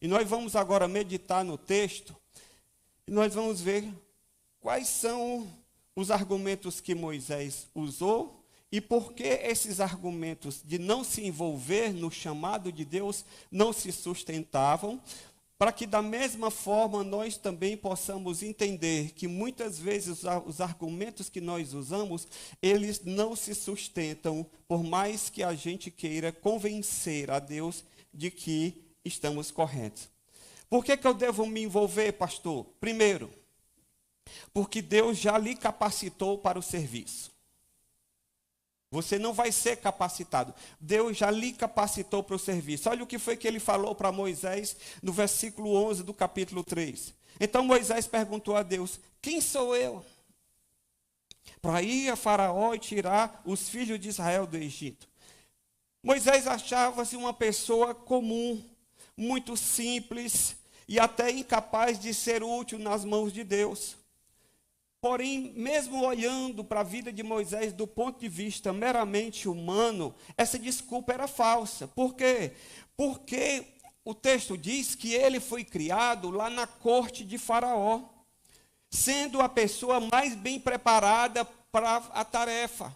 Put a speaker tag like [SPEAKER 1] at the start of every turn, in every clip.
[SPEAKER 1] E nós vamos agora meditar no texto, e nós vamos ver quais são os argumentos que Moisés usou, e por que esses argumentos de não se envolver no chamado de Deus não se sustentavam, para que da mesma forma nós também possamos entender que muitas vezes os argumentos que nós usamos, eles não se sustentam, por mais que a gente queira convencer a Deus de que estamos corretos. Por que eu devo me envolver, pastor? Primeiro, porque Deus já lhe capacitou para o serviço. Você não vai ser capacitado. Deus já lhe capacitou para o serviço. Olha o que foi que ele falou para Moisés no versículo 11 do capítulo 3. Então Moisés perguntou a Deus: quem sou eu para ir a Faraó e tirar os filhos de Israel do Egito? Moisés achava-se uma pessoa comum, muito simples e até incapaz de ser útil nas mãos de Deus. Porém, mesmo olhando para a vida de Moisés do ponto de vista meramente humano, essa desculpa era falsa. Por quê? Porque o texto diz que ele foi criado lá na corte de Faraó, sendo a pessoa mais bem preparada para a tarefa.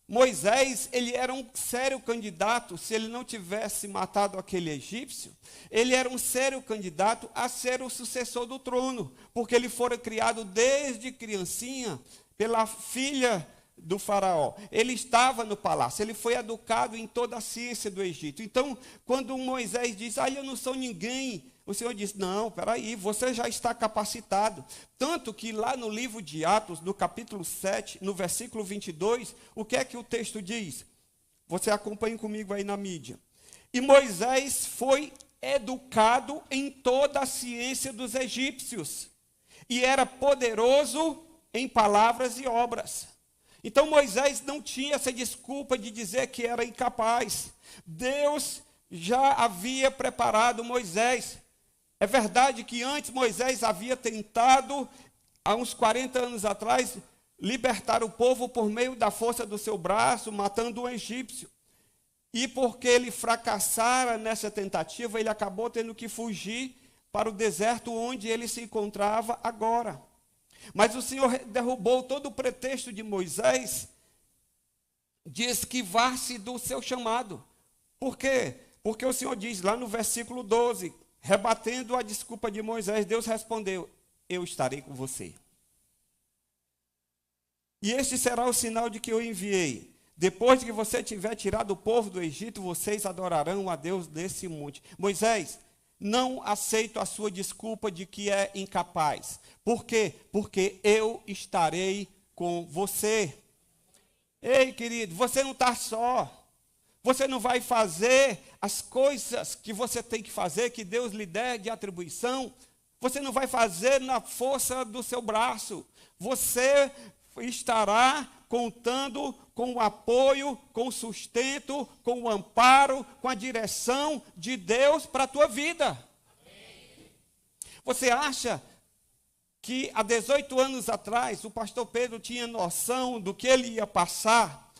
[SPEAKER 1] Moisés, ele era um sério candidato, se ele não tivesse matado aquele egípcio, ele era um sério candidato a ser o sucessor do trono, porque ele fora criado desde criancinha pela filha do faraó. Ele estava no palácio, ele foi educado em toda a ciência do Egito. Então, quando Moisés diz: eu não sou ninguém, o Senhor diz: não, peraí, você já está capacitado. Tanto que lá no livro de Atos, no capítulo 7, no versículo 22, o que é que o texto diz? Você acompanha comigo aí na mídia. E Moisés foi educado em toda a ciência dos egípcios, e era poderoso em palavras e obras. Então Moisés não tinha essa desculpa de dizer que era incapaz. Deus já havia preparado Moisés. É verdade que antes Moisés havia tentado, há uns 40 anos atrás, libertar o povo por meio da força do seu braço, matando um egípcio. E porque ele fracassara nessa tentativa, ele acabou tendo que fugir para o deserto onde ele se encontrava agora. Mas o Senhor derrubou todo o pretexto de Moisés de esquivar-se do seu chamado. Por quê? Porque o Senhor diz lá no versículo 12, rebatendo a desculpa de Moisés, Deus respondeu: eu estarei com você. E este será o sinal de que eu enviei. Depois que você tiver tirado o povo do Egito, vocês adorarão a Deus nesse monte. Moisés, não aceito a sua desculpa de que é incapaz. Por quê? Porque eu estarei com você. Ei, querido, você não está só. Você não vai fazer as coisas que você tem que fazer, que Deus lhe der de atribuição. Você não vai fazer na força do seu braço. Você estará contando com o apoio, com o sustento, com o amparo, com a direção de Deus para a tua vida. Você acha que há 18 anos atrás o pastor Pedro tinha noção do que ele ia passar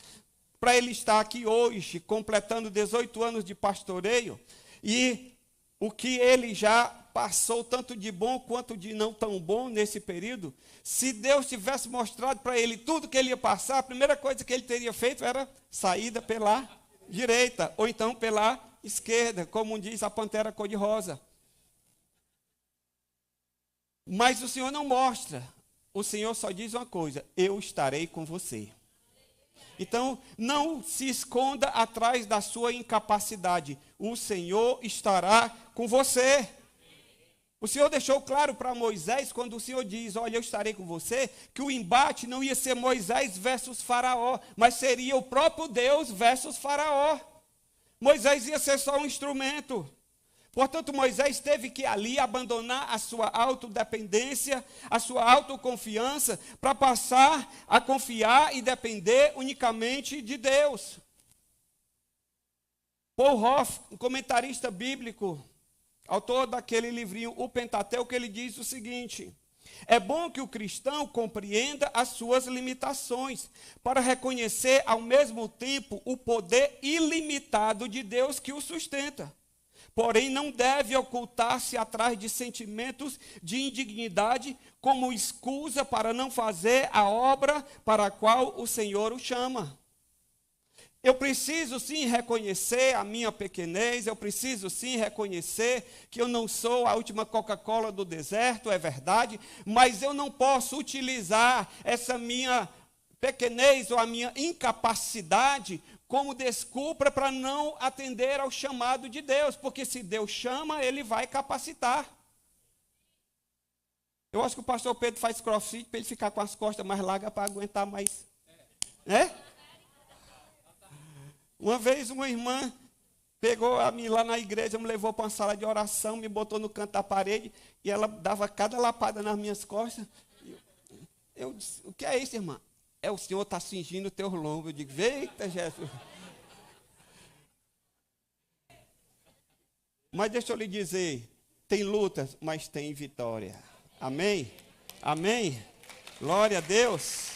[SPEAKER 1] para ele estar aqui hoje, completando 18 anos de pastoreio, e o que ele já passou, tanto de bom quanto de não tão bom nesse período? Se Deus tivesse mostrado para ele tudo que ele ia passar, a primeira coisa que ele teria feito era saída pela direita, ou então pela esquerda, como diz a pantera cor-de-rosa. Mas o Senhor não mostra. O Senhor só diz uma coisa: eu estarei com você. Então, não se esconda atrás da sua incapacidade. O Senhor estará com você. O Senhor deixou claro para Moisés, quando o Senhor diz: olha, eu estarei com você, que o embate não ia ser Moisés versus Faraó, mas seria o próprio Deus versus Faraó. Moisés ia ser só um instrumento. Portanto, Moisés teve que ali abandonar a sua autodependência, a sua autoconfiança, para passar a confiar e depender unicamente de Deus. Paul Hoff, um comentarista bíblico, autor daquele livrinho, O Pentateuco, ele diz o seguinte: é bom que o cristão compreenda as suas limitações, para reconhecer ao mesmo tempo o poder ilimitado de Deus que o sustenta. porém não deve ocultar-se atrás de sentimentos de indignidade como escusa para não fazer a obra para a qual o Senhor o chama. Eu preciso sim reconhecer a minha pequenez, eu preciso sim reconhecer que eu não sou a última Coca-Cola do deserto, é verdade, mas eu não posso utilizar essa minha pequenez ou a minha incapacidade como desculpa para não atender ao chamado de Deus, porque se Deus chama, Ele vai capacitar. Eu acho que o pastor Pedro faz crossfit para ele ficar com as costas mais largas para aguentar mais, né? Uma vez uma irmã pegou a mim lá na igreja, me levou para uma sala de oração, me botou no canto da parede e ela dava cada lapada nas minhas costas. Eu disse, o que é isso, irmã? É o Senhor está cingindo o teu lombo. Eu digo, eita, Jesus. Mas deixa eu lhe dizer, tem lutas, mas tem vitória. Amém? Amém? Glória a Deus.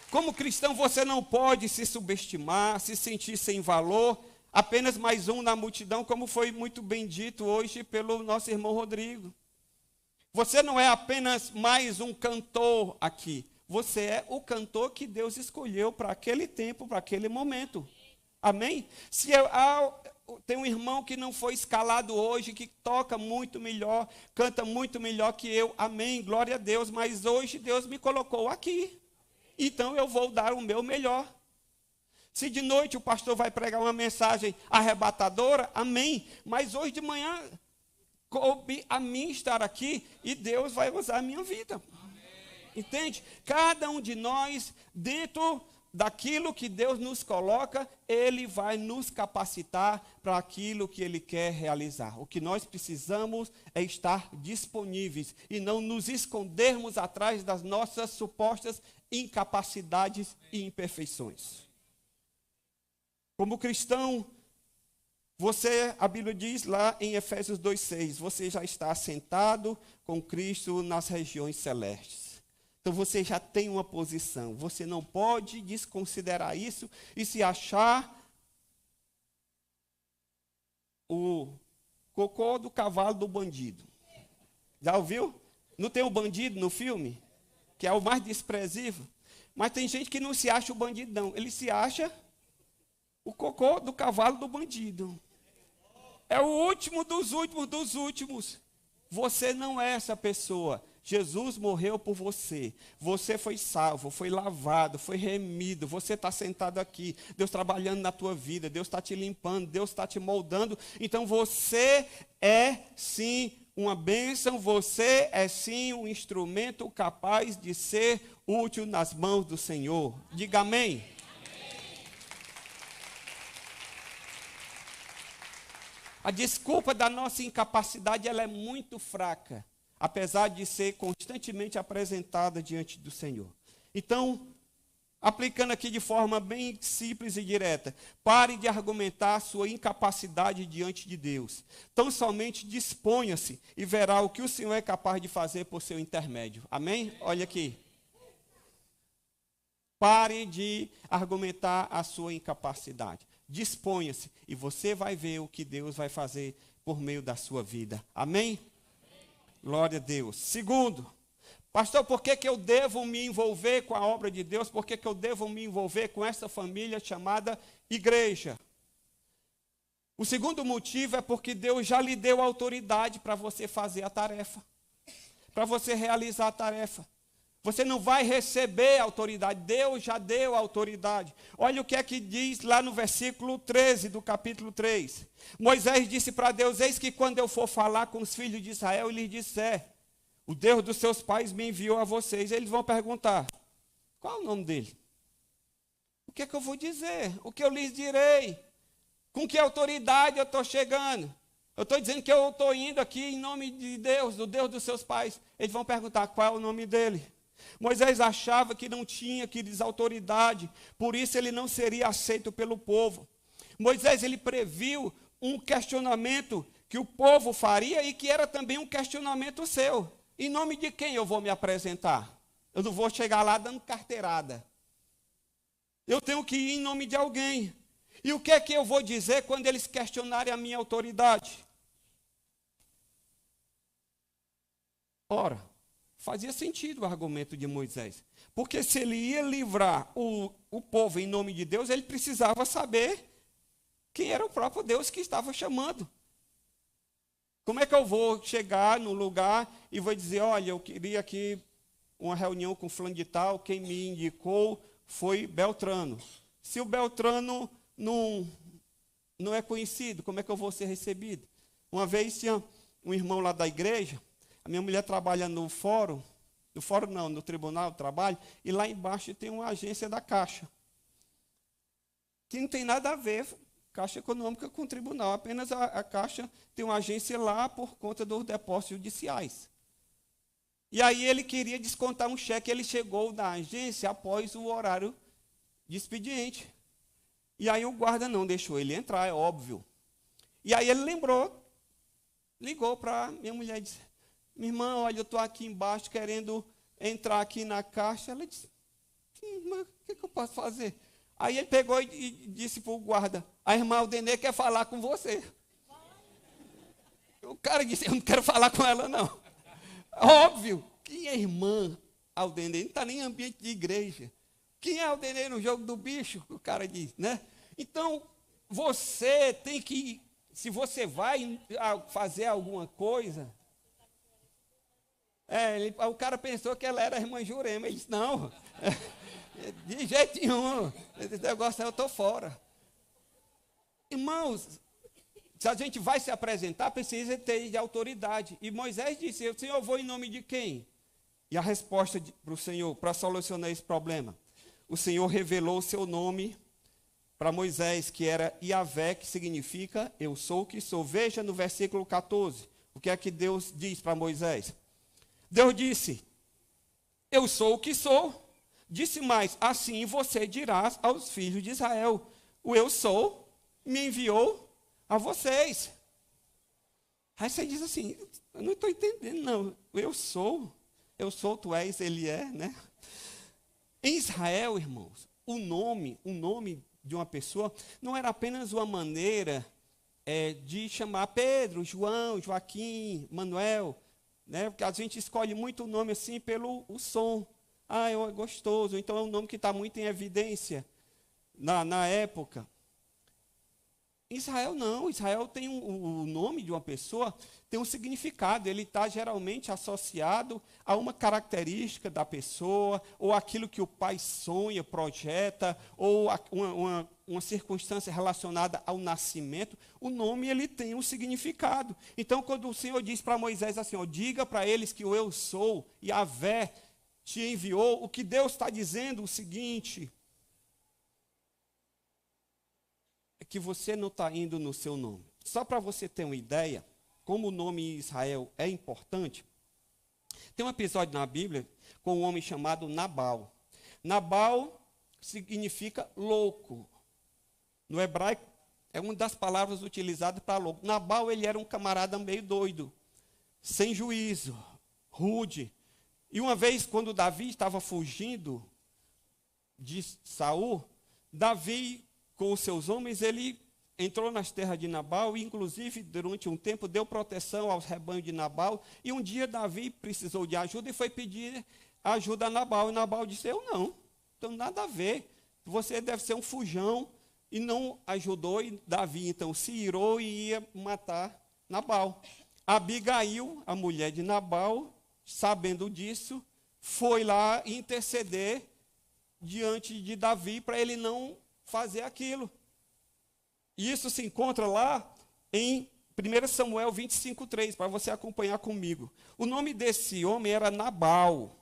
[SPEAKER 1] Como cristão, você não pode se subestimar, se sentir sem valor, apenas mais um na multidão, como foi muito bem dito hoje pelo nosso irmão Rodrigo. Você não é apenas mais um cantor aqui, você é o cantor que Deus escolheu para aquele tempo, para aquele momento. Amém? Se tem um irmão que não foi escalado hoje, que toca muito melhor, canta muito melhor que eu, amém, glória a Deus, mas hoje Deus me colocou aqui. Então eu vou dar o meu melhor. Se de noite o pastor vai pregar uma mensagem arrebatadora, amém. Mas hoje de manhã coube a mim estar aqui e Deus vai usar a minha vida. Amém. Entende? Cada um de nós, dentro daquilo que Deus nos coloca, Ele vai nos capacitar para aquilo que Ele quer realizar. O que nós precisamos é estar disponíveis e não nos escondermos atrás das nossas supostas incapacidades e imperfeições. Como cristão, a Bíblia diz lá em Efésios 2,6, você já está assentado com Cristo nas regiões celestes. Então você já tem uma posição, você não pode desconsiderar isso e se achar o cocô do cavalo do bandido. Já ouviu? Não tem o bandido no filme? Que é o mais desprezível. Mas tem gente que não se acha o bandido, não. Ele se acha o cocô do cavalo do bandido. É o último dos últimos dos últimos. Você não é essa pessoa. Jesus morreu por você. Você foi salvo, foi lavado, foi remido. Você está sentado aqui. Deus trabalhando na tua vida. Deus está te limpando. Deus está te moldando. Então você é sim uma bênção. Você é sim um instrumento capaz de ser útil nas mãos do Senhor. Diga amém. A desculpa da nossa incapacidade ela é muito fraca, apesar de ser constantemente apresentada diante do Senhor. Então, aplicando aqui de forma bem simples e direta, pare de argumentar sua incapacidade diante de Deus. Tão somente disponha-se e verá o que o Senhor é capaz de fazer por seu intermédio. Amém? Olha aqui. Pare de argumentar a sua incapacidade. Disponha-se e você vai ver o que Deus vai fazer por meio da sua vida. Amém? Glória a Deus. Segundo, pastor, por que eu devo me envolver com a obra de Deus? Por que eu devo me envolver com essa família chamada igreja? O segundo motivo é porque Deus já lhe deu autoridade para você fazer a tarefa, para você realizar a tarefa. Você não vai receber autoridade, Deus já deu autoridade. Olha o que é que diz lá no versículo 13 do capítulo 3. Moisés disse para Deus, eis que quando eu for falar com os filhos de Israel, e lhes disser, o Deus dos seus pais me enviou a vocês. Eles vão perguntar, qual é o nome dele? O que é que eu vou dizer? O que eu lhes direi? Com que autoridade eu estou chegando? Eu estou dizendo que eu estou indo aqui em nome de Deus, do Deus dos seus pais. Eles vão perguntar, qual é o nome dele? Moisés achava que não tinha que lhes autoridade, por isso ele não seria aceito pelo povo. Moisés ele previu um questionamento que o povo faria e que era também um questionamento seu. Em nome de quem eu vou me apresentar? Eu não vou chegar lá dando carteirada. Eu tenho que ir em nome de alguém. E o que é que eu vou dizer quando eles questionarem a minha autoridade? Ora, fazia sentido o argumento de Moisés. Porque se ele ia livrar o povo em nome de Deus, ele precisava saber quem era o próprio Deus que estava chamando. Como é que eu vou chegar no lugar e vou dizer, olha, eu queria aqui uma reunião com fulano de tal, quem me indicou foi Beltrano. Se o Beltrano não é conhecido, como é que eu vou ser recebido? Uma vez tinha um irmão lá da igreja, a minha mulher trabalha no fórum não, no tribunal de trabalho, e lá embaixo tem uma agência da Caixa, que não tem nada a ver, Caixa Econômica com o tribunal, apenas a Caixa tem uma agência lá por conta dos depósitos judiciais. E aí ele queria descontar um cheque, ele chegou na agência após o horário de expediente. E aí o guarda não deixou ele entrar, é óbvio. E aí ele ligou para minha mulher e disse, minha irmã, olha, eu estou aqui embaixo querendo entrar aqui na Caixa. Ela disse, irmã, o que eu posso fazer? Aí ele pegou e disse para o guarda, a irmã Aldenê quer falar com você. O cara disse, eu não quero falar com ela, não. Óbvio, quem é irmã Aldenê? Não está nem em ambiente de igreja. Quem é Aldenê no jogo do bicho? O cara diz, né? Então, você tem que, se você vai fazer alguma coisa... o cara pensou que ela era a irmã Jurema. Ele disse, não, de jeito nenhum, esse negócio eu estou fora. Irmãos, se a gente vai se apresentar, precisa ter de autoridade. E Moisés disse, Senhor, eu vou em nome de quem? E a resposta para o Senhor, para solucionar esse problema, o Senhor revelou o seu nome para Moisés, que era Iavé, que significa eu sou o que sou. Veja no versículo 14, o que é que Deus diz para Moisés. Deus disse, eu sou o que sou. Disse mais, assim você dirás aos filhos de Israel, o eu sou me enviou a vocês. Aí você diz assim, eu não estou entendendo não, eu sou, tu és, ele é, né? Em Israel, irmãos, o nome de uma pessoa não era apenas uma maneira de chamar Pedro, João, Joaquim, Manuel, né? Porque a gente escolhe muito o nome assim pelo o som. Ah, é gostoso, então é um nome que está muito em evidência na época. Israel não, Israel tem o nome de uma pessoa, tem um significado, ele está geralmente associado a uma característica da pessoa, ou aquilo que o pai sonha, projeta, ou uma circunstância relacionada ao nascimento. O nome ele tem um significado. Então, quando o Senhor diz para Moisés assim, diga para eles que o eu sou, Yahvé, te enviou, o que Deus está dizendo é o seguinte, é que você não está indo no seu nome. Só para você ter uma ideia, como o nome Israel é importante, tem um episódio na Bíblia com um homem chamado Nabal. Nabal significa louco. No hebraico, é uma das palavras utilizadas para louco. Nabal, ele era um camarada meio doido, sem juízo, rude. E uma vez, quando Davi estava fugindo de Saul, Davi, com os seus homens, ele entrou nas terras de Nabal e, inclusive, durante um tempo, deu proteção aos rebanhos de Nabal. E um dia Davi precisou de ajuda e foi pedir ajuda a Nabal. E Nabal disse, eu não tenho nada a ver. Você deve ser um fujão. E não ajudou, e Davi, então, se irou e ia matar Nabal. Abigail, a mulher de Nabal, sabendo disso, foi lá interceder diante de Davi para ele não fazer aquilo. E isso se encontra lá em 1 Samuel 25:3, para você acompanhar comigo. O nome desse homem era Nabal.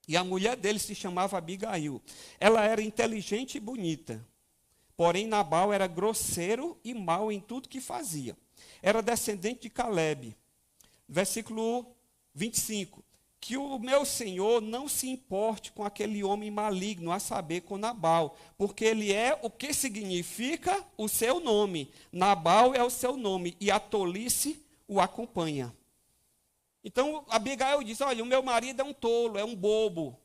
[SPEAKER 1] E a mulher dele se chamava Abigail. Ela era inteligente e bonita. Porém, Nabal era grosseiro e mau em tudo que fazia. Era descendente de Calebe. Versículo 25. Que o meu senhor não se importe com aquele homem maligno, a saber, com Nabal, porque ele é o que significa o seu nome. Nabal é o seu nome, e a tolice o acompanha. Então, Abigail diz, olha, o meu marido é um tolo, é um bobo.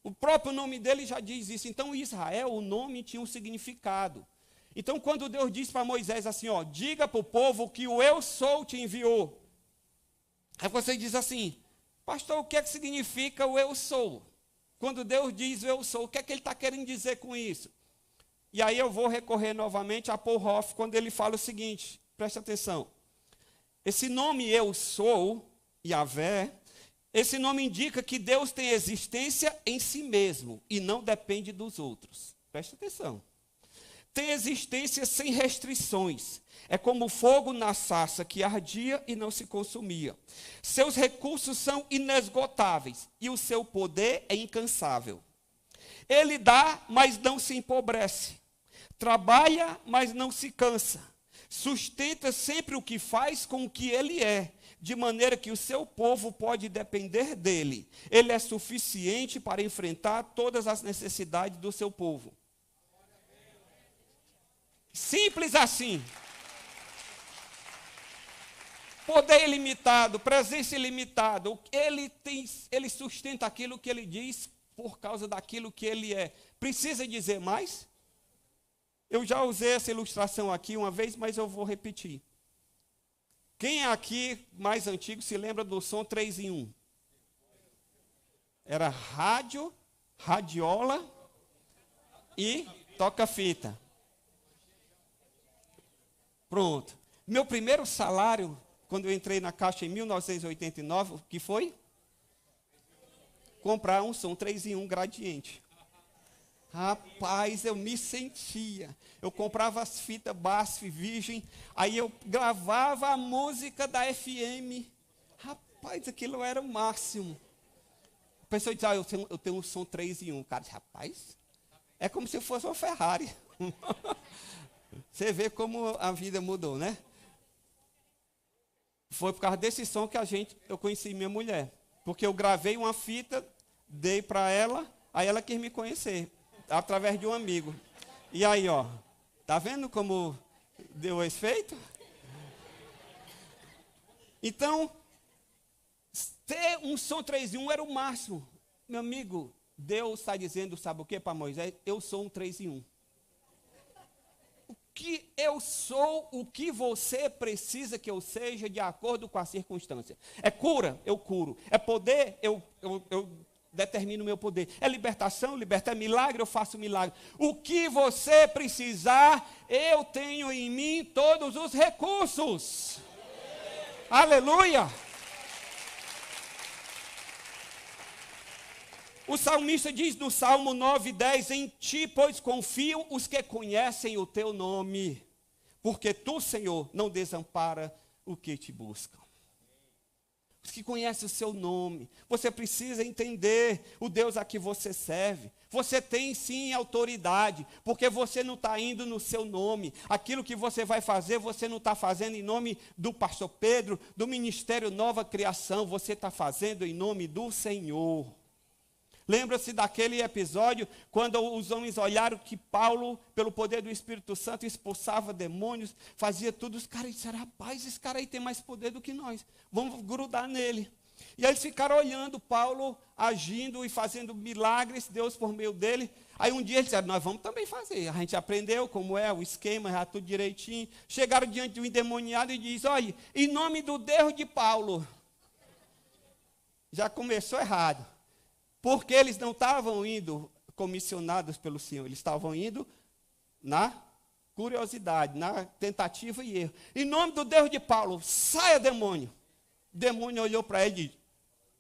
[SPEAKER 1] O próprio nome dele já diz isso. Então, Israel, o nome tinha um significado. Então, quando Deus diz para Moisés assim, ó, diga para o povo que o eu sou te enviou. Aí você diz assim, pastor, o que é que significa o eu sou? Quando Deus diz eu sou, o que é que ele está querendo dizer com isso? E aí eu vou recorrer novamente a Paul Hoff, quando ele fala o seguinte, preste atenção. Esse nome eu sou, Yahvé, esse nome indica que Deus tem existência em si mesmo e não depende dos outros. Preste atenção. Tem existência sem restrições. É como o fogo na sarça que ardia e não se consumia. Seus recursos são inesgotáveis e o seu poder é incansável. Ele dá, mas não se empobrece. Trabalha, mas não se cansa. Sustenta sempre o que faz com o que ele é, de maneira que o seu povo pode depender dele. Ele é suficiente para enfrentar todas as necessidades do seu povo. Simples assim. Poder ilimitado, presença ilimitada. Ele sustenta aquilo que ele diz por causa daquilo que ele é. Precisa dizer mais? Eu já usei essa ilustração aqui uma vez, mas eu vou repetir. Quem aqui, mais antigo, se lembra do som 3 em 1? Era rádio, radiola e toca-fita. Pronto. Meu primeiro salário, quando eu entrei na Caixa em 1989, o que foi? Comprar um som 3 em 1 gradiente. Rapaz, eu me sentia. Eu comprava as fitas BASF Virgem, aí eu gravava a música da FM. Rapaz, aquilo era o máximo. A pessoa diz, eu tenho um som 3 em 1. Cara, rapaz, é como se fosse uma Ferrari. Você vê como a vida mudou, né? Foi por causa desse som que eu conheci minha mulher. Porque eu gravei uma fita, dei para ela, aí ela quis me conhecer, através de um amigo. E aí, ó, tá vendo como deu esse efeito? Então, ter um som 3 em 1 era o máximo. Meu amigo, Deus está dizendo, sabe o que para Moisés? Eu sou um 3 em 1. Que eu sou o que você precisa que eu seja de acordo com a circunstância. É cura, eu curo. É poder, eu determino o meu poder. É libertação, liberta. É milagre, eu faço milagre. O que você precisar, eu tenho em mim todos os recursos. Aleluia! O salmista diz no Salmo 9:10, em ti, pois confiam os que conhecem o teu nome, porque tu, Senhor, não desampara o que te buscam. Os que conhecem o seu nome, você precisa entender o Deus a que você serve. Você tem sim autoridade, porque você não está indo no seu nome. Aquilo que você vai fazer, você não está fazendo em nome do pastor Pedro, do Ministério Nova Criação, você está fazendo em nome do Senhor. Lembra-se daquele episódio, quando os homens olharam que Paulo, pelo poder do Espírito Santo, expulsava demônios, fazia tudo. Os caras disseram, rapaz, esse cara aí tem mais poder do que nós, vamos grudar nele. E aí eles ficaram olhando Paulo agindo e fazendo milagres, Deus por meio dele. Aí um dia eles disseram, nós vamos também fazer. A gente aprendeu como é o esquema, já tudo direitinho. Chegaram diante de um endemoniado e diz, olha, em nome do Deus de Paulo. Já começou errado. Porque eles não estavam indo comissionados pelo Senhor, eles estavam indo na curiosidade, na tentativa e erro. Em nome do Deus de Paulo, saia demônio. O demônio olhou para ele e disse,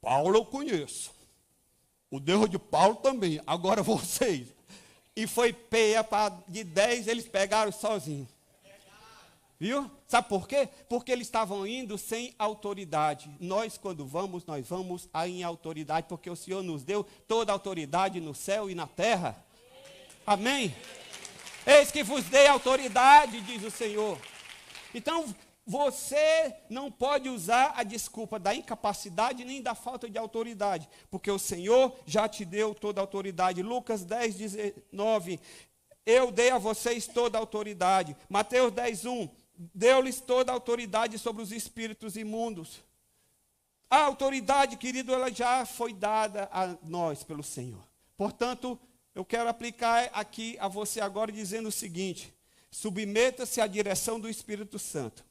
[SPEAKER 1] Paulo eu conheço. O Deus de Paulo também, agora vocês. E foi peia de 10, eles pegaram sozinhos. Viu? Sabe por quê? Porque eles estavam indo sem autoridade. Nós, quando vamos, nós vamos em autoridade, porque o Senhor nos deu toda a autoridade no céu e na terra. Amém? Eis que vos dei autoridade, diz o Senhor. Então, você não pode usar a desculpa da incapacidade nem da falta de autoridade, porque o Senhor já te deu toda a autoridade. Lucas 10:19, eu dei a vocês toda a autoridade. Mateus 10:1, deu-lhes toda a autoridade sobre os espíritos imundos. A autoridade, querido, ela já foi dada a nós pelo Senhor. Portanto, eu quero aplicar aqui a você agora dizendo o seguinte, Submeta-se à direção do Espírito Santo.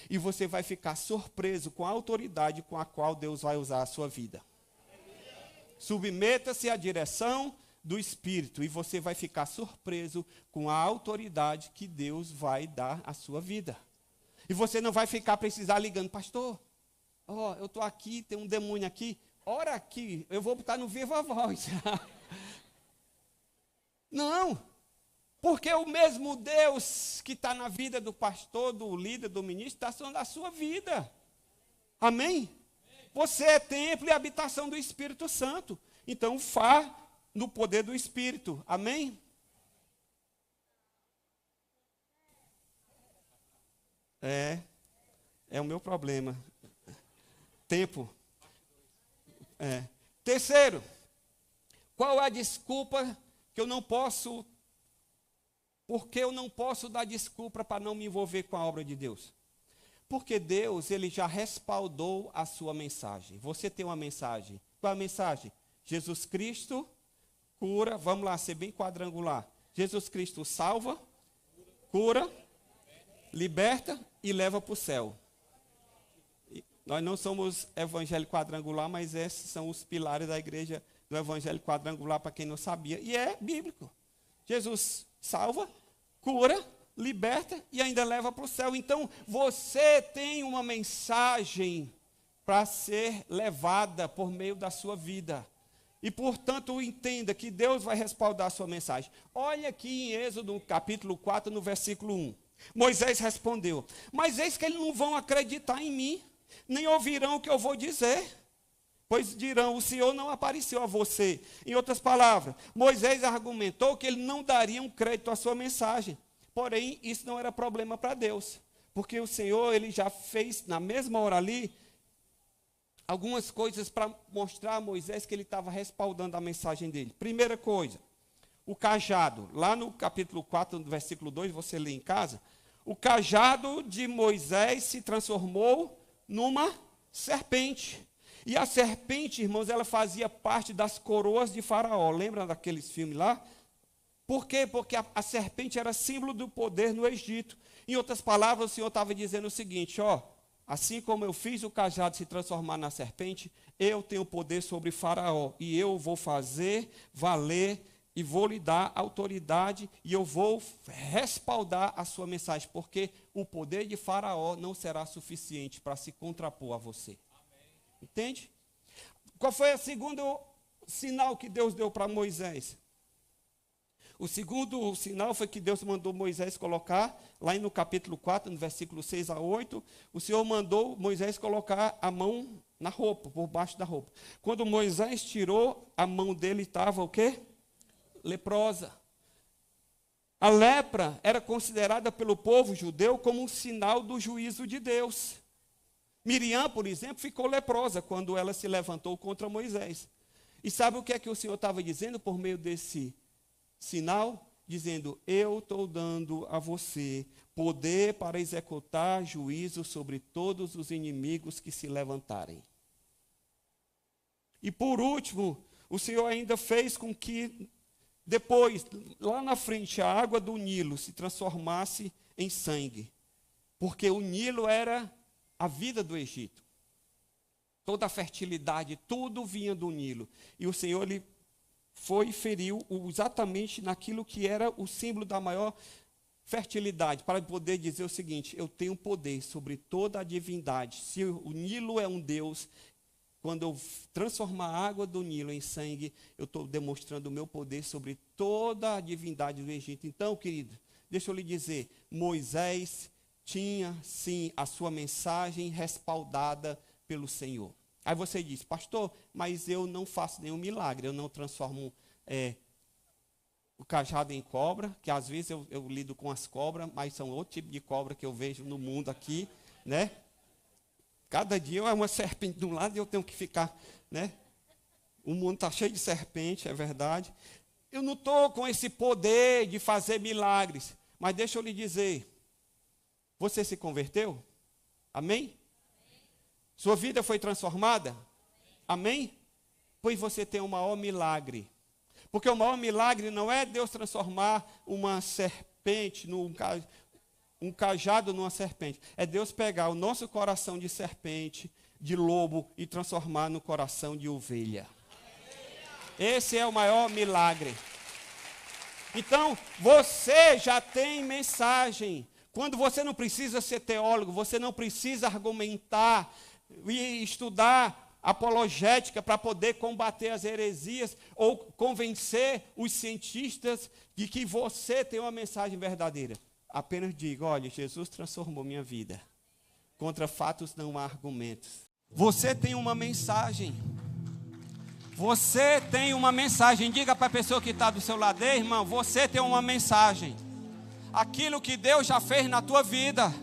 [SPEAKER 1] E você vai ficar surpreso com a autoridade com a qual Deus vai usar a sua vida. Submeta-se à direção do Espírito. E você vai ficar surpreso com a autoridade que Deus vai dar à sua vida. E você não vai ficar precisar ligando, pastor, eu estou aqui, tem um demônio aqui. Ora aqui, eu vou botar no viva voz. Não, porque o mesmo Deus que está na vida do pastor, do líder, do ministro, está na sua vida. Amém? Você é templo e habitação do Espírito Santo. Então, vá no poder do Espírito. Amém? É o meu problema. Tempo. Terceiro, qual é a desculpa que eu não posso, porque eu não posso dar desculpa para não me envolver com a obra de Deus? Porque Deus, ele já respaldou a sua mensagem. Você tem uma mensagem. Qual é a mensagem? Jesus Cristo cura, vamos lá, ser bem quadrangular. Jesus Cristo salva, cura, liberta e leva para o céu. Nós não somos evangelho quadrangular, mas esses são os pilares da igreja do evangelho quadrangular, para quem não sabia. E é bíblico. Jesus salva, cura, liberta e ainda leva para o céu. Então, você tem uma mensagem para ser levada por meio da sua vida. E, portanto, entenda que Deus vai respaldar a sua mensagem. Olha aqui em Êxodo, capítulo 4, no versículo 1. Moisés respondeu, mas eis que eles não vão acreditar em mim, nem ouvirão o que eu vou dizer, pois dirão, o Senhor não apareceu a você. Em outras palavras, Moisés argumentou que ele não daria um crédito à sua mensagem. Porém, isso não era problema para Deus, porque o Senhor, ele já fez, na mesma hora ali, algumas coisas para mostrar a Moisés que ele estava respaldando a mensagem dele. Primeira coisa, o cajado. Lá no capítulo 4, no versículo 2, você lê em casa, o cajado de Moisés se transformou numa serpente. E a serpente, irmãos, ela fazia parte das coroas de Faraó. Lembra daqueles filmes lá? Por quê? Porque a serpente era símbolo do poder no Egito. Em outras palavras, o Senhor estava dizendo o seguinte, assim como eu fiz o cajado se transformar na serpente, eu tenho poder sobre Faraó. E eu vou fazer valer e vou lhe dar autoridade e eu vou respaldar a sua mensagem, porque o poder de Faraó não será suficiente para se contrapor a você. Amém. Entende? Qual foi o segundo sinal que Deus deu para Moisés? O segundo sinal foi que Deus mandou Moisés colocar, lá no capítulo 4, no versículo 6 a 8, o Senhor mandou Moisés colocar a mão na roupa, por baixo da roupa. Quando Moisés tirou, a mão dele estava o quê? Leprosa. A lepra era considerada pelo povo judeu como um sinal do juízo de Deus. Miriam, por exemplo, ficou leprosa quando ela se levantou contra Moisés. E sabe o que é que o Senhor estava dizendo por meio desse sinal? Dizendo, eu estou dando a você poder para executar juízo sobre todos os inimigos que se levantarem. E por último, o Senhor ainda fez com que depois, lá na frente, a água do Nilo se transformasse em sangue. Porque o Nilo era a vida do Egito. Toda a fertilidade, tudo vinha do Nilo. E o Senhor, ele foi e feriu exatamente naquilo que era o símbolo da maior fertilidade, para poder dizer o seguinte, eu tenho poder sobre toda a divindade. Se o Nilo é um Deus, quando eu transformar a água do Nilo em sangue, eu estou demonstrando o meu poder sobre toda a divindade do Egito. Então, querido, deixa eu lhe dizer, Moisés tinha, sim, a sua mensagem respaldada pelo Senhor. Aí você diz, pastor, mas eu não faço nenhum milagre, eu não transformo o cajado em cobra, que às vezes eu lido com as cobras, mas são outro tipo de cobra que eu vejo no mundo aqui, né? Cada dia é uma serpente de um lado e eu tenho que ficar, né? O mundo está cheio de serpente, é verdade. Eu não estou com esse poder de fazer milagres, mas deixa eu lhe dizer, você se converteu? Amém? Sua vida foi transformada? Amém? Pois você tem o maior milagre. Porque o maior milagre não é Deus transformar uma serpente serpente, um cajado numa serpente. É Deus pegar o nosso coração de serpente, de lobo, e transformar no coração de ovelha. Esse é o maior milagre. Então, você já tem mensagem. Quando você não precisa ser teólogo, você não precisa argumentar e estudar apologética para poder combater as heresias ou convencer os cientistas de que você tem uma mensagem verdadeira. Apenas diga: olha, Jesus transformou minha vida. Contra fatos não há argumentos. Você tem uma mensagem. Você tem uma mensagem. Diga para a pessoa que está do seu lado: ei, irmão, você tem uma mensagem. Aquilo que Deus já fez na tua vida.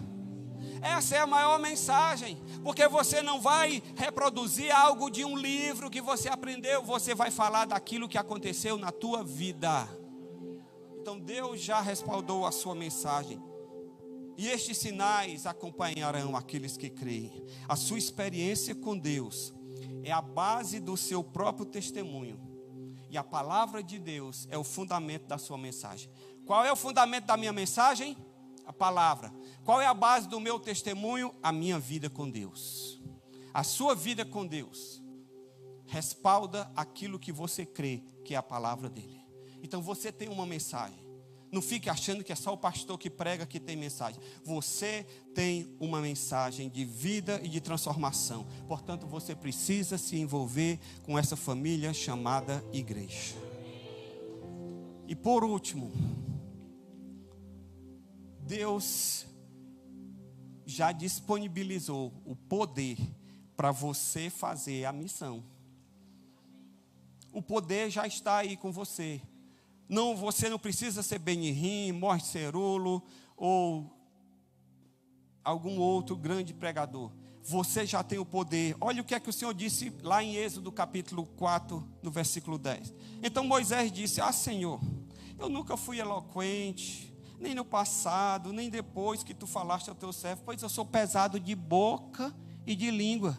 [SPEAKER 1] Essa é a maior mensagem, porque você não vai reproduzir algo de um livro que você aprendeu, você vai falar daquilo que aconteceu na tua vida. Então Deus já respaldou a sua mensagem. E estes sinais acompanharão aqueles que creem. A sua experiência com Deus é a base do seu próprio testemunho. E a palavra de Deus é o fundamento da sua mensagem. Qual é o fundamento da minha mensagem? A palavra. Qual é a base do meu testemunho? A minha vida com Deus. A sua vida com Deus respalda aquilo que você crê que é a palavra dele. Então você tem uma mensagem. Não fique achando que é só o pastor que prega que tem mensagem. Você tem uma mensagem de vida e de transformação. Portanto, você precisa se envolver com essa família chamada igreja. E por último, Deus já disponibilizou o poder para você fazer a missão. O poder já está aí com você. Não, você não precisa ser Benihim, Morte Cerulo ou algum outro grande pregador. Você já tem o poder. Olha o que é que o Senhor disse lá em Êxodo capítulo 4, no versículo 10. Então Moisés disse: Senhor, eu nunca fui eloquente, nem no passado, nem depois que tu falaste ao teu servo, pois eu sou pesado de boca e de língua.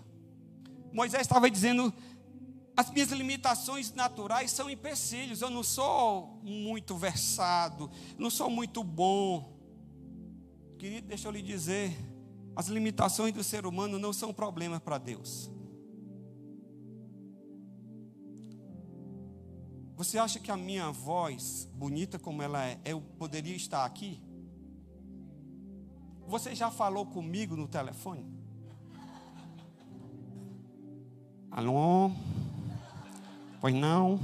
[SPEAKER 1] Moisés estava dizendo: as minhas limitações naturais são empecilhos, eu não sou muito versado, não sou muito bom. Querido, deixa eu lhe dizer, as limitações do ser humano não são problema para Deus. Você acha que a minha voz, bonita como ela é, eu poderia estar aqui? Você já falou comigo no telefone? Alô? Pois não?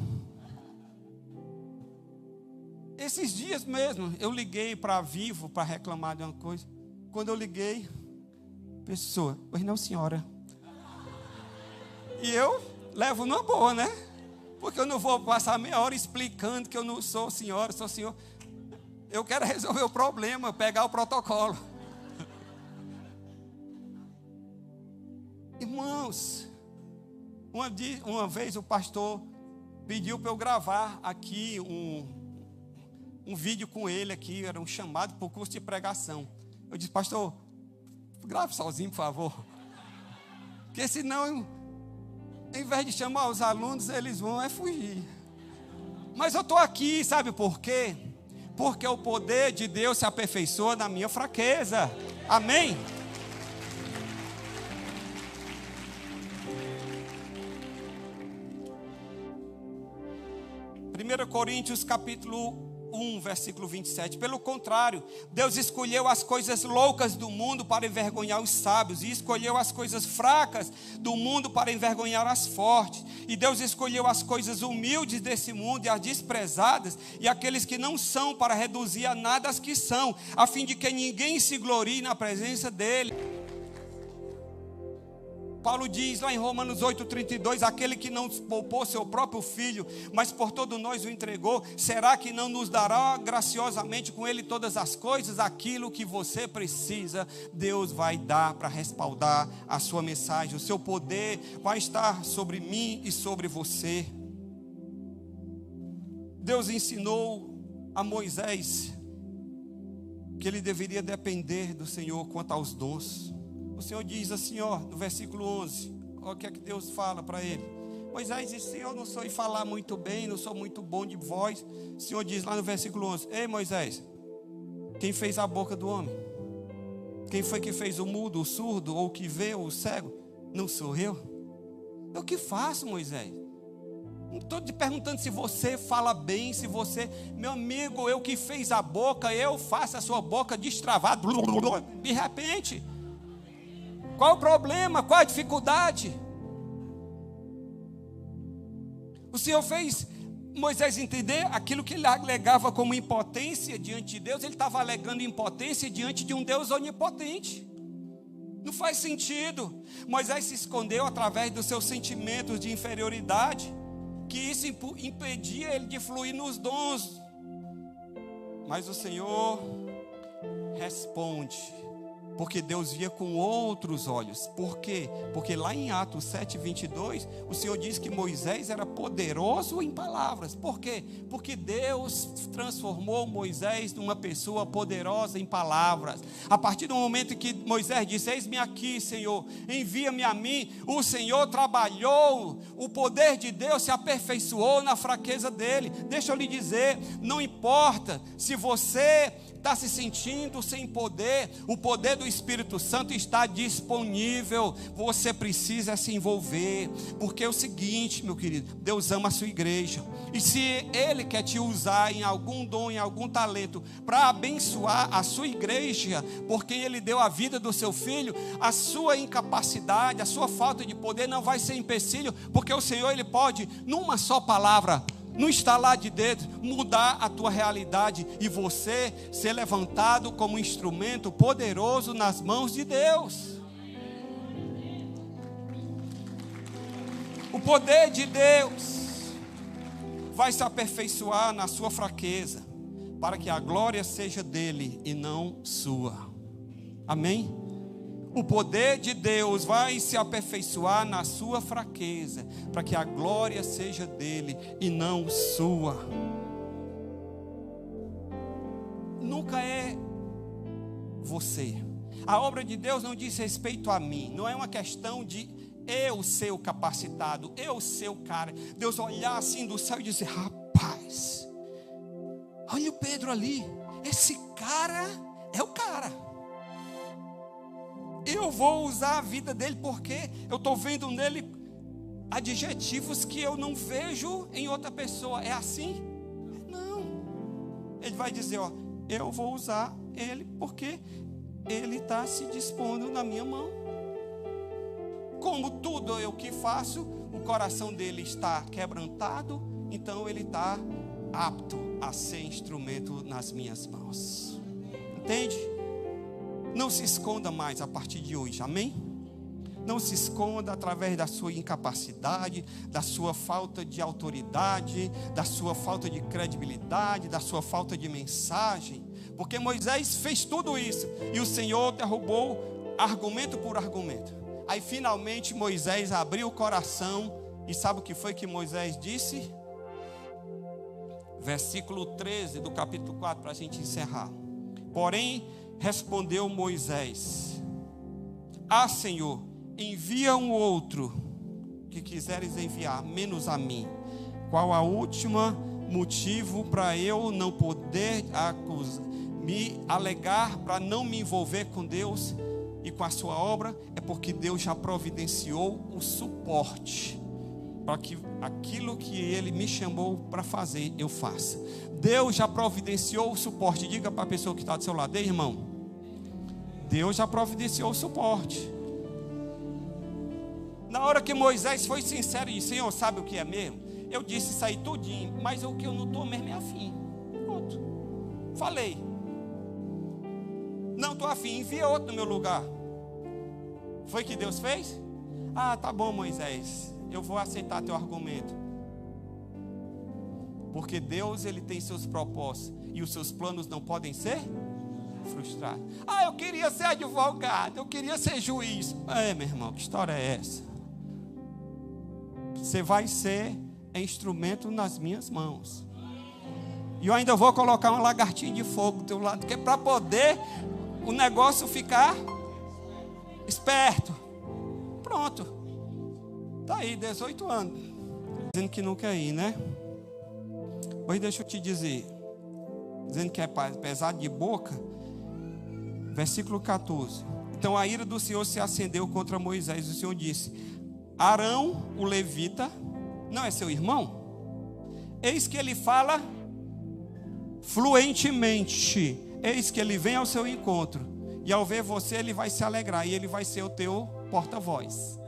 [SPEAKER 1] Esses dias mesmo, eu liguei para a Vivo para reclamar de uma coisa. Quando eu liguei, pessoa: pois não, senhora. E eu levo numa boa, né? Porque eu não vou passar meia hora explicando que eu não sou senhora, sou senhor. Eu quero resolver o problema, pegar o protocolo. Irmãos, uma vez o pastor pediu para eu gravar aqui um vídeo com ele aqui, era um chamado para o curso de pregação. Eu disse: pastor, grave sozinho, por favor. Porque senão, em vez de chamar os alunos, eles vão fugir. Mas eu estou aqui, sabe por quê? Porque o poder de Deus se aperfeiçoa na minha fraqueza. Amém? Primeiro Coríntios capítulo 1, versículo 27. Pelo contrário, Deus escolheu as coisas loucas do mundo para envergonhar os sábios, e escolheu as coisas fracas do mundo para envergonhar as fortes. E Deus escolheu as coisas humildes desse mundo e as desprezadas, e aqueles que não são, para reduzir a nada as que são, a fim de que ninguém se glorie na presença dele. Paulo diz lá em Romanos 8,32, aquele que não poupou seu próprio filho, mas por todos nós o entregou, será que não nos dará graciosamente com ele todas as coisas? Aquilo que você precisa, Deus vai dar para respaldar a sua mensagem. O seu poder vai estar sobre mim e sobre você. Deus ensinou a Moisés que ele deveria depender do Senhor quanto aos dons. O Senhor diz assim, no versículo 11, o que é que Deus fala para ele? Moisés disse: eu não sou falar muito bem, não sou muito bom de voz. O Senhor diz lá no versículo 11, ei Moisés, Quem fez a boca do homem? Quem foi que fez o mudo, o surdo, ou o que vê, ou o cego? Não sou eu? Eu que faço, Moisés? Não estou te perguntando se você fala bem, se você... Meu amigo, eu que fiz a boca, eu faço a sua boca destravar, de repente. Qual o problema? Qual a dificuldade? O Senhor fez Moisés entender aquilo que ele alegava como impotência diante de Deus. Ele estava alegando impotência diante de um Deus onipotente. Não faz sentido. Moisés se escondeu através dos seus sentimentos de inferioridade, que isso impedia ele de fluir nos dons. Mas o Senhor responde, porque Deus via com outros olhos. Por quê? Porque lá em Atos 7:22, o Senhor diz que Moisés era poderoso em palavras. Por quê? Porque Deus transformou Moisés numa pessoa poderosa em palavras. A partir do momento que Moisés disse: eis-me aqui, Senhor, envia-me a mim, o Senhor trabalhou, o poder de Deus se aperfeiçoou na fraqueza dele. Deixa eu lhe dizer, não importa se você está se sentindo sem poder, o poder do Espírito Santo está disponível. Você precisa se envolver, porque é o seguinte, meu querido, Deus ama a sua igreja, e se Ele quer te usar em algum dom, em algum talento, para abençoar a sua igreja, porque Ele deu a vida do seu filho, a sua incapacidade, a sua falta de poder não vai ser empecilho, porque o Senhor, Ele pode, numa só palavra, no estalar de dedos, mudar a tua realidade e você ser levantado como instrumento poderoso nas mãos de Deus. O poder de Deus vai se aperfeiçoar na sua fraqueza, para que a glória seja dele e não sua. Amém? O poder de Deus vai se aperfeiçoar na sua fraqueza, para que a glória seja dele e não sua. Nunca é você. A obra de Deus não diz respeito a mim. Não é uma questão de eu ser o capacitado, eu ser o cara. Deus olhar assim do céu e dizer: rapaz, olha o Pedro ali, esse cara é o cara. Eu vou usar a vida dele porque eu estou vendo nele adjetivos que eu não vejo em outra pessoa. É assim? Não. Ele vai dizer: ó, eu vou usar ele porque ele está se dispondo na minha mão. Como tudo eu que faço, o coração dele está quebrantado, então ele está apto a ser instrumento nas minhas mãos. Entende? Não se esconda mais a partir de hoje, amém? Não se esconda através da sua incapacidade, da sua falta de autoridade, da sua falta de credibilidade, da sua falta de mensagem, porque Moisés fez tudo isso e o Senhor derrubou argumento por argumento. Aí finalmente Moisés abriu o coração e sabe o que foi que Moisés disse? Versículo 13 do capítulo 4, para a gente encerrar. Porém, respondeu Moisés: ah, Senhor, envia um outro que quiseres enviar, menos a mim. Qual a última motivo para eu não poder me alegar, para não me envolver com Deus e com a sua obra? É porque Deus já providenciou o suporte para que aquilo que Ele me chamou para fazer, eu faça. Deus já providenciou o suporte. Diga para a pessoa que está do seu lado: ei, irmão, Deus já providenciou o suporte. Na hora que Moisés foi sincero e disse: Senhor, sabe o que é mesmo? Eu disse isso aí tudinho, mas o que eu não estou mesmo é afim. Pronto, falei. Não estou afim, envia outro no meu lugar. Foi que Deus fez? Ah, tá bom, Moisés, eu vou aceitar teu argumento. Porque Deus, Ele tem seus propósitos e os seus planos não podem ser frustrados. Ah, eu queria ser advogado, eu queria ser juiz. Meu irmão, que história é essa? Você vai ser instrumento nas minhas mãos. E eu ainda vou colocar uma lagartinha de fogo do teu lado, que é para poder o negócio ficar esperto. Pronto. Está aí, 18 anos. Dizendo que não quer ir, né? Pois deixa eu te dizer. dizendo que é pesado de boca. Versículo 14. Então a ira do Senhor se acendeu contra Moisés. O Senhor disse: Arão, o levita, não é seu irmão? Eis que ele fala fluentemente. Eis que ele vem ao seu encontro. E ao ver você, ele vai se alegrar. E ele vai ser o teu porta-voz.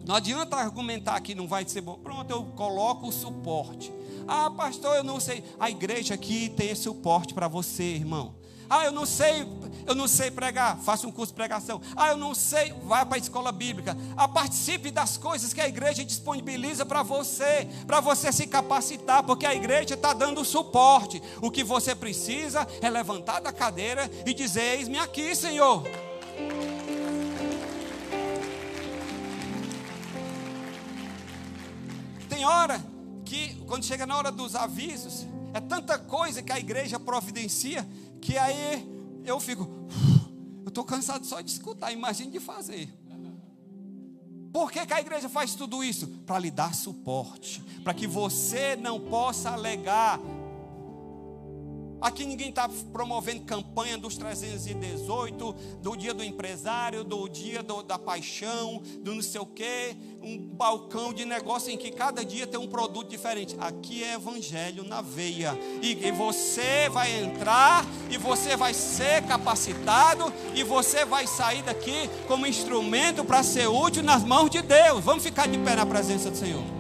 [SPEAKER 1] Não adianta argumentar que não vai ser bom. Pronto, eu coloco o suporte. Ah, pastor, eu não sei. A igreja aqui tem esse suporte para você, irmão. Ah, eu não sei pregar, faça um curso de pregação. Ah, eu não sei, vai para a escola bíblica. Ah, participe das coisas que a igreja disponibiliza para você se capacitar, porque a igreja está dando suporte. O que você precisa é levantar da cadeira e dizer: eis-me aqui, Senhor. Tem hora que, quando chega na hora dos avisos, é tanta coisa que a igreja providencia, que aí eu fico, eu estou cansado só de escutar, imagine de fazer. Por que a igreja faz tudo isso? Para lhe dar suporte, para que você não possa alegar. Aqui ninguém está promovendo campanha dos 318, do dia do empresário, do dia da paixão, do não sei o quê, um balcão de negócio em que cada dia tem um produto diferente. Aqui é evangelho na veia, e você vai entrar, e você vai ser capacitado, e você vai sair daqui como instrumento para ser útil nas mãos de Deus. Vamos ficar de pé na presença do Senhor.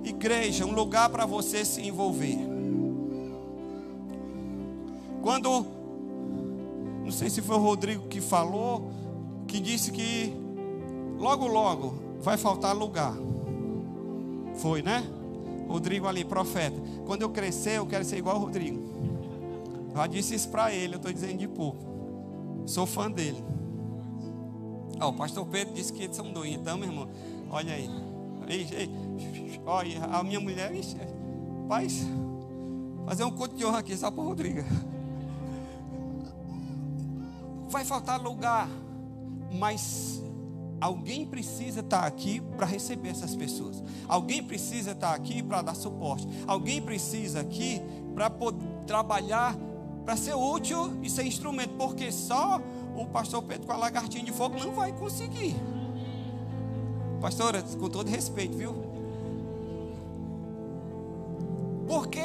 [SPEAKER 1] Igreja, um lugar para você se envolver. Quando, não sei se foi o Rodrigo que falou, que disse que logo vai faltar lugar. Foi, né? Rodrigo ali, profeta. Quando eu crescer, eu quero ser igual ao Rodrigo. Eu já disse isso para ele, eu estou dizendo de pouco. Sou fã dele. O pastor Pedro disse que eles são dois. Então, meu irmão, olha aí. Olha, a minha mulher, paz, fazer um culto de honra aqui só para o Rodrigo. Vai faltar lugar, mas alguém precisa estar aqui para receber essas pessoas. Alguém precisa estar aqui para dar suporte. Alguém precisa aqui para poder trabalhar, para ser útil e ser instrumento, porque só o pastor Pedro com a lagartinha de fogo não vai conseguir. Pastora, com todo respeito, viu? Porque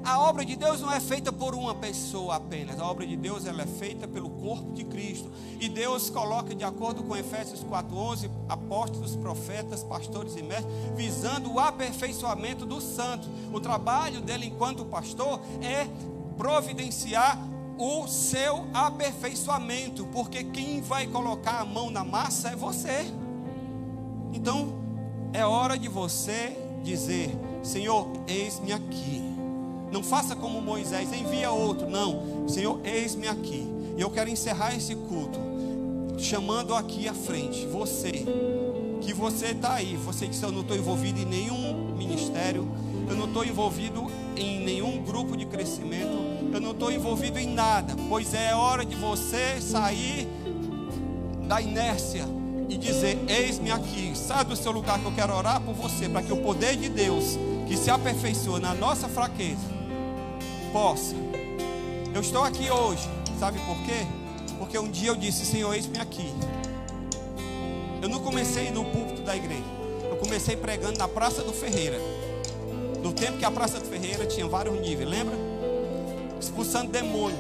[SPEAKER 1] a obra de Deus não é feita por uma pessoa apenas. A obra de Deus, ela é feita pelo corpo de Cristo. E Deus coloca, de acordo com Efésios 4:11, apóstolos, profetas, pastores e mestres, visando o aperfeiçoamento dos santos. O trabalho dele enquanto pastor é providenciar o seu aperfeiçoamento, porque quem vai colocar a mão na massa é você. Então, é hora de você dizer: Senhor, eis-me aqui. Não faça como Moisés, envia outro. Não, Senhor, eis-me aqui. E eu quero encerrar esse culto chamando aqui à frente você, que você está aí. Você disse: eu não estou envolvido em nenhum ministério, eu não estou envolvido em nenhum grupo de crescimento, eu não estou envolvido em nada. Pois é hora de você sair da inércia e dizer: eis-me aqui. Sai do seu lugar, que eu quero orar por você, para que o poder de Deus, que se aperfeiçoa na nossa fraqueza, possa. Eu estou aqui hoje, sabe por quê? Porque um dia eu disse: Senhor, eis-me aqui. Eu não comecei no púlpito da igreja, eu comecei pregando na Praça do Ferreira. No tempo que a Praça do Ferreira tinha vários níveis, lembra? Expulsando demônio,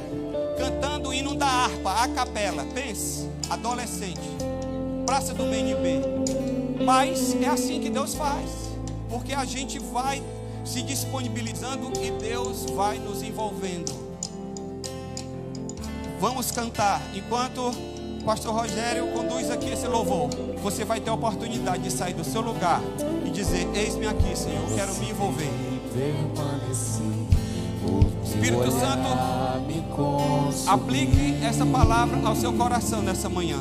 [SPEAKER 1] cantando o hino da harpa, a capela. Pense, adolescente, Praça do BNB. Mas é assim que Deus faz, porque a gente vai se disponibilizando e Deus vai nos envolvendo. Vamos cantar. Enquanto o pastor Rogério conduz aqui esse louvor, você vai ter a oportunidade de sair do seu lugar e dizer: eis-me aqui, Senhor, eu quero me envolver. Espírito Santo, aplique essa palavra ao seu coração nessa manhã.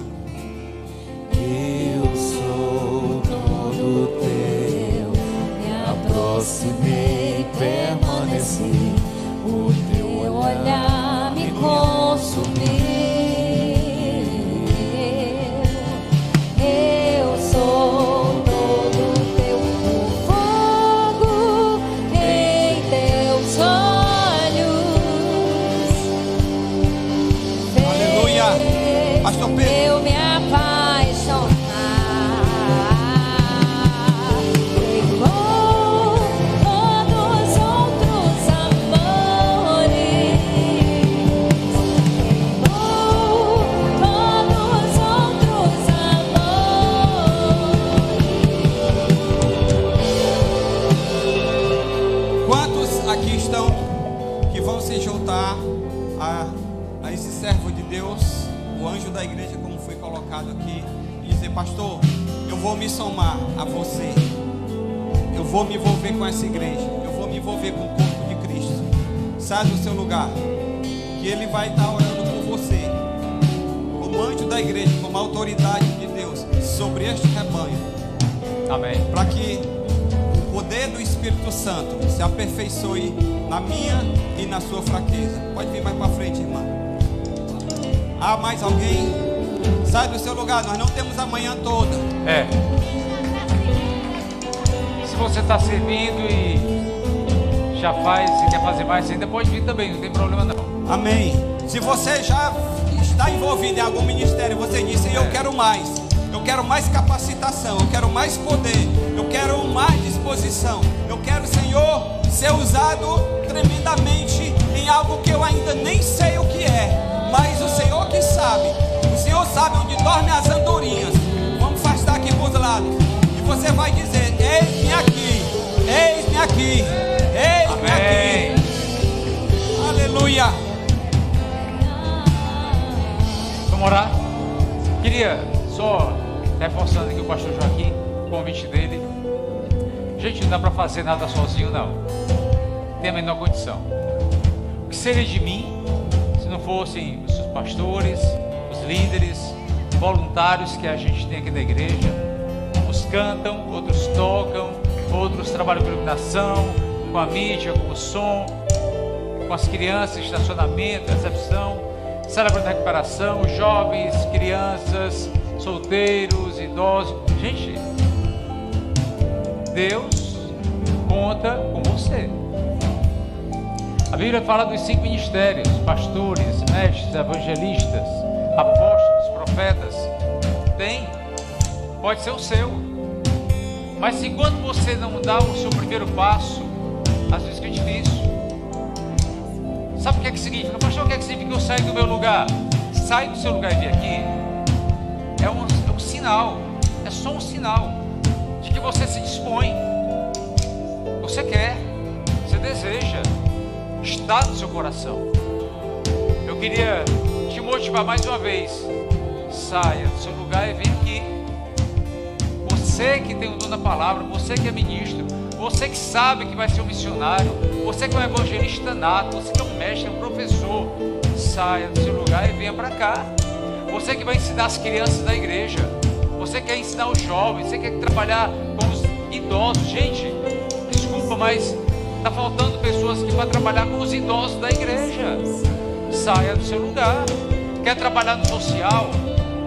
[SPEAKER 2] Eu sou todo teu, me aproximei, permaneci, o teu olhar me consumiu. Eu sou todo
[SPEAKER 1] que vão se juntar a esse servo de Deus, o anjo da igreja, como foi colocado aqui, e dizer: pastor, eu vou me somar a você, eu vou me envolver com essa igreja, eu vou me envolver com o corpo de Cristo. Sai do seu lugar, que ele vai estar orando por você, como anjo da igreja, como autoridade de Deus sobre este rebanho.
[SPEAKER 3] Amém.
[SPEAKER 1] Para que o poder do Espírito Santo se aperfeiçoe na minha e na sua fraqueza. Pode vir mais para frente, irmã. Há mais alguém? Sai do seu lugar, nós não temos a manhã toda.
[SPEAKER 3] Se você está servindo e já faz e quer fazer mais, você ainda pode vir também, não tem problema não.
[SPEAKER 1] Amém. Se você já está envolvido em algum ministério, você disse: eu quero mais. Eu quero mais capacitação, eu quero mais poder, eu quero mais disposição. Eu quero, Senhor, ser usado tremendamente em algo que eu ainda nem sei o que é, mas o Senhor que sabe. O Senhor sabe onde dormem as andorinhas. Vamos afastar aqui para os lados. E você vai dizer: eis-me aqui, eis-me aqui, eis-me aqui. Aleluia.
[SPEAKER 3] Vamos orar? Queria só reforçando aqui o pastor Joaquim, o convite dele. Gente, não dá para fazer nada sozinho não, tem a menor condição. O que seria de mim se não fossem os pastores, os líderes, voluntários que a gente tem aqui na igreja? Uns cantam, outros tocam, outros trabalham com iluminação, com a mídia, com o som, com as crianças, estacionamento, recepção, celebrando a recuperação, jovens, crianças, solteiros, idosos. Gente, Deus conta com você. A Bíblia fala dos 5 ministérios: pastores, mestres, evangelistas, apóstolos, profetas. Pode ser o seu, mas enquanto você não dá o seu primeiro passo, às vezes fica difícil. Sabe o que é que significa? Pastor, o que é que significa eu sair do meu lugar? Sair do seu lugar e vir aqui é um sinal, é só um sinal de que você se dispõe, você quer, você deseja, está no seu coração. Eu queria te motivar mais uma vez: saia do seu lugar e venha aqui. Você que tem o dom da palavra, você que é ministro, você que sabe que vai ser um missionário, você que é um evangelista nato, você que é um mestre, um professor, saia do seu lugar e venha para cá. Você que vai ensinar as crianças da igreja, você quer ensinar os jovens, você quer trabalhar com os idosos. Gente, desculpa, mas está faltando pessoas que vão trabalhar com os idosos da igreja. Saia do seu lugar. Quer trabalhar no social?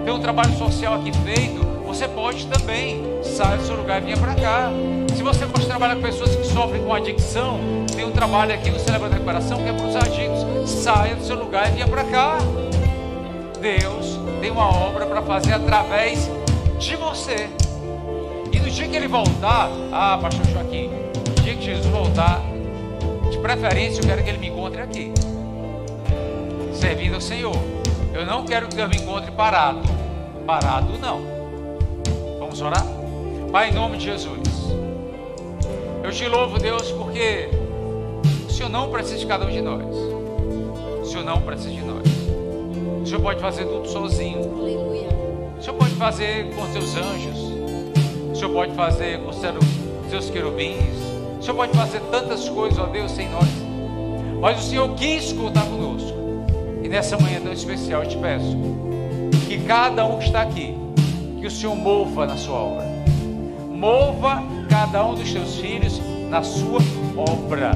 [SPEAKER 3] Tem um trabalho social aqui feito, você pode também. Saia do seu lugar e venha para cá. Se você gosta de trabalhar com pessoas que sofrem com adicção, tem um trabalho aqui no Celebrando a Recuperação que é para os adictos. Saia do seu lugar e venha para cá. Deus tem uma obra para fazer através de você. E no dia que ele voltar, pastor Joaquim, no dia que Jesus voltar, de preferência eu quero que ele me encontre aqui, servindo ao Senhor. Eu não quero que Deus me encontre parado não. Vamos orar? Pai, em nome de Jesus, eu te louvo, Deus, porque o Senhor não precisa de cada um de nós. O Senhor não precisa de nós. O Senhor pode fazer tudo sozinho.
[SPEAKER 4] Aleluia.
[SPEAKER 3] O Senhor pode fazer com seus anjos. O Senhor pode fazer com seus querubins. O Senhor pode fazer tantas coisas, ó Deus, sem nós. Mas o Senhor quis contar conosco. E nessa manhã tão especial eu te peço que cada um que está aqui, que o Senhor mova na sua obra. Mova cada um dos teus filhos na sua obra.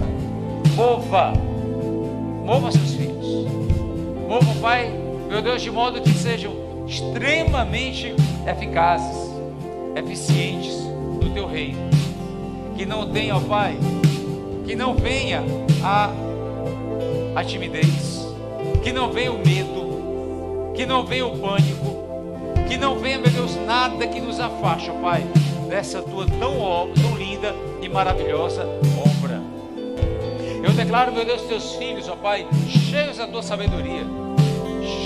[SPEAKER 3] Mova seus filhos. Mova, Pai, meu Deus, de modo que sejam extremamente eficazes, eficientes no teu reino. Que não tenha, ó Pai, que não venha a timidez, que não venha o medo, que não venha o pânico, que não venha, meu Deus, nada que nos afaste, ó Pai, dessa tua tão linda e maravilhosa obra. Eu declaro, meu Deus, teus filhos, ó Pai, cheios da tua sabedoria,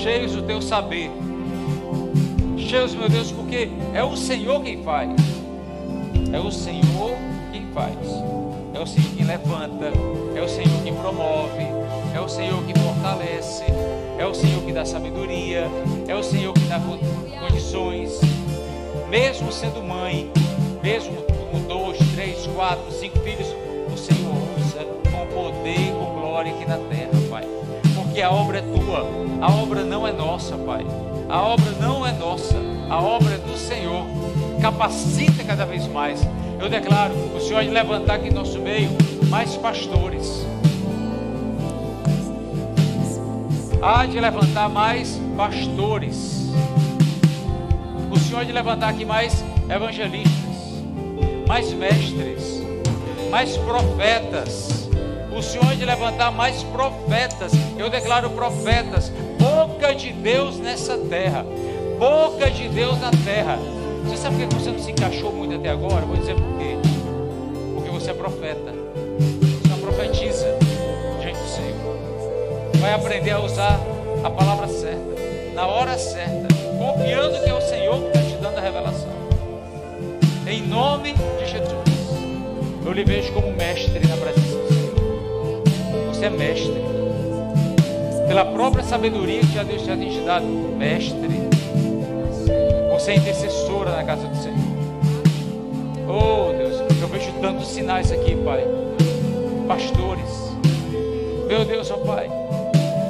[SPEAKER 3] cheios do teu saber, cheios, meu Deus, porque é o Senhor quem faz, é o Senhor quem faz, é o Senhor quem levanta, é o Senhor quem promove, o Senhor que fortalece, é o Senhor que dá sabedoria, é o Senhor que dá condições. Mesmo sendo mãe, mesmo com 2, 3, 4, 5 filhos, o Senhor usa com poder, com glória aqui na terra, Pai. Porque a obra é tua, a obra não é nossa, Pai. A obra não é nossa, a obra é do Senhor. Capacita cada vez mais. Eu declaro, o Senhor há de levantar aqui em nosso meio mais pastores. Há de levantar mais pastores. O Senhor há de levantar aqui mais evangelistas, mais mestres, mais profetas. O Senhor há de levantar mais profetas. Eu declaro profetas, boca de Deus nessa terra, boca de Deus na terra. Você sabe por que você não se encaixou muito até agora? Vou dizer por quê. Porque você é profeta. Você não profetiza diante do Senhor. Vai aprender a usar a palavra certa, na hora certa, confiando que é o Senhor que está te dando a revelação. Em nome de Jesus, eu lhe vejo como mestre na presença do Senhor. Você é mestre. Pela própria sabedoria que já Deus já tem te dado, mestre. Você é intercessora na casa do Senhor. Oh Deus, eu vejo tantos sinais aqui, Pai. Pastores, meu Deus, ó Pai,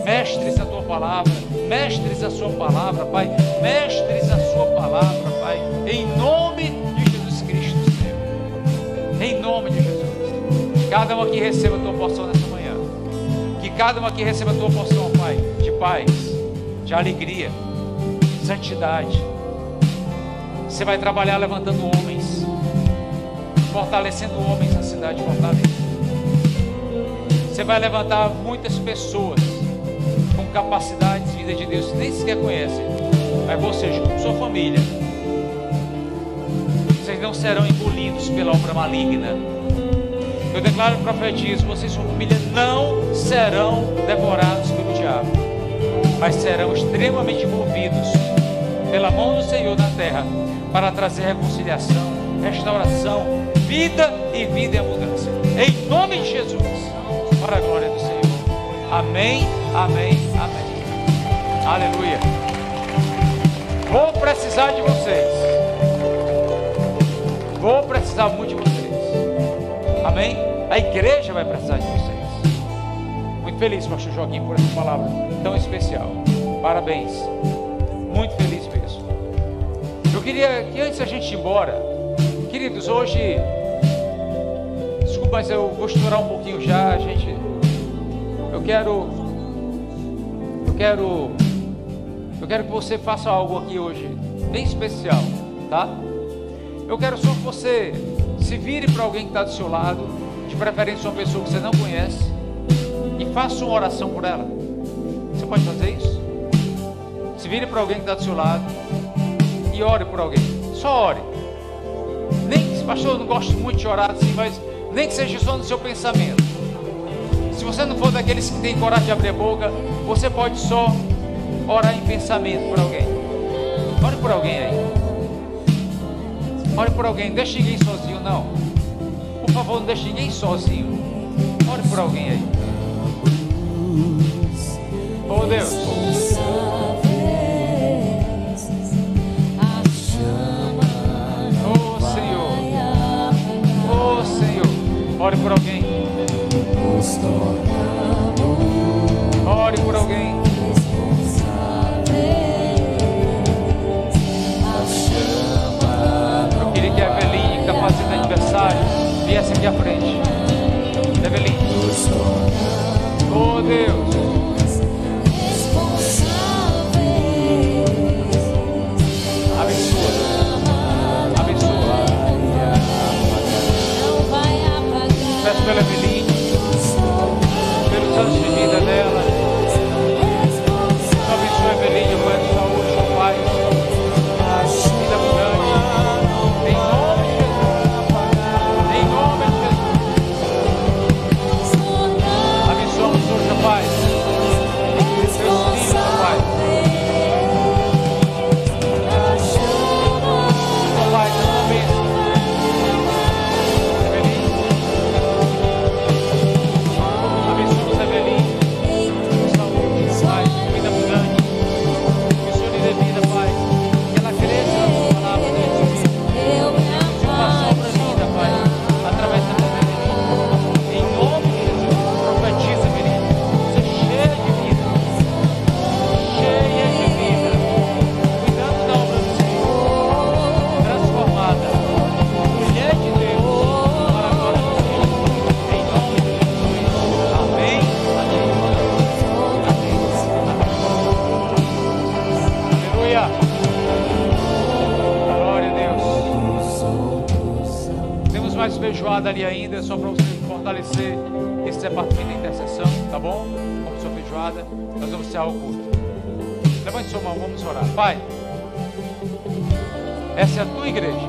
[SPEAKER 3] mestres da tua palavra, mestres da sua palavra, Pai, mestres da sua palavra, Pai, em nome de Jesus Cristo, Senhor, em nome de Jesus. Cada um aqui receba a tua porção nessa manhã. Que cada um aqui receba a tua porção, Pai, de paz, de alegria, de santidade. Você vai trabalhar levantando homens, fortalecendo homens na cidade de Fortaleza. Você vai levantar muitas pessoas com capacidades vindas de Deus que nem sequer conhecem. Mas você, junto com sua família, vocês não serão engolidos pela obra maligna. Eu declaro e profetizo: você e sua família não serão devorados pelo diabo, mas serão extremamente movidos pela mão do Senhor na terra, para trazer reconciliação, restauração, vida e vida em abundância. Em nome de Jesus, para a glória do Senhor. Amém, amém, amém. Aleluia. Vou precisar de vocês. Vou precisar muito de vocês. Amém? A igreja vai precisar de vocês. Muito feliz, pastor Joaquim, por essa palavra tão especial. Parabéns. Muito feliz mesmo. Eu queria que antes da gente ir embora, queridos, hoje, desculpa, mas eu vou estourar um pouquinho já, gente. Eu quero que você faça algo aqui hoje, bem especial, tá? Eu quero só que você se vire para alguém que está do seu lado, de preferência uma pessoa que você não conhece, e faça uma oração por ela. Você pode fazer isso? Se vire para alguém que está do seu lado e ore por alguém. Só ore. Nem que, pastor, eu não gosto muito de orar assim, mas nem que seja só no seu pensamento. Se você não for daqueles que tem coragem de abrir a boca, você pode só orar em pensamento por alguém. Ore por alguém aí. Ore por alguém. Não deixe ninguém sozinho, não. Por favor, não deixe ninguém sozinho. Ore por alguém aí. Oh Deus. Oh Senhor. Oh Senhor. Ore por alguém. Ore por alguém. Eu queria que a Eveline, que está fazendo aniversário, viesse aqui à frente. Eveline. Oh Deus. Abençoa. Abençoa. Peço pela Eveline. lado ali ainda, só para você fortalecer esse departamento de intercessão, tá bom? Como sua feijoada, nós vamos encerrar o culto. Levante sua mão, vamos orar. Pai, essa é a tua igreja,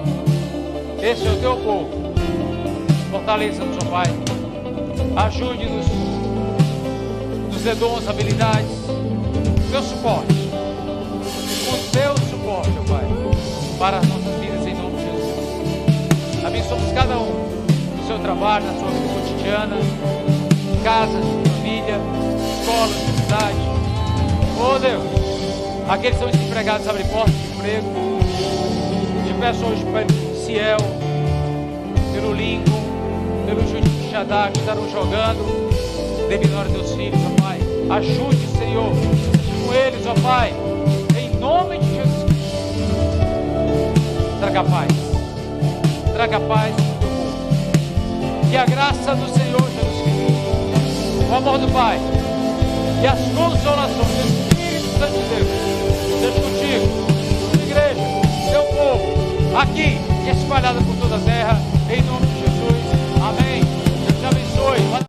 [SPEAKER 3] esse é o teu povo. Fortaleça-nos, ó Pai. Ajude-nos, nos dê dons, habilidades, teu suporte, o teu suporte, ó Pai, para as nossas vidas em nome de Jesus. Abençoamos cada um no seu trabalho, na sua vida cotidiana, casa, família, escola, universidade. Oh Deus, aqueles que são desempregados, abre portas de emprego. Te peço hoje pelo Ciel, pelo Lincoln, pelo Júlio Xadá, que estarão jogando, dê vitória aos teus filhos, ó Pai. Ajude, Senhor, com eles, ó Pai, em nome de Jesus Cristo. Traga paz no teu povo. Que a graça do Senhor Jesus Cristo, o amor do Pai e as consolações do Espírito Santo de Deus seja contigo, tua igreja, teu povo, aqui e espalhada por toda a terra, em nome de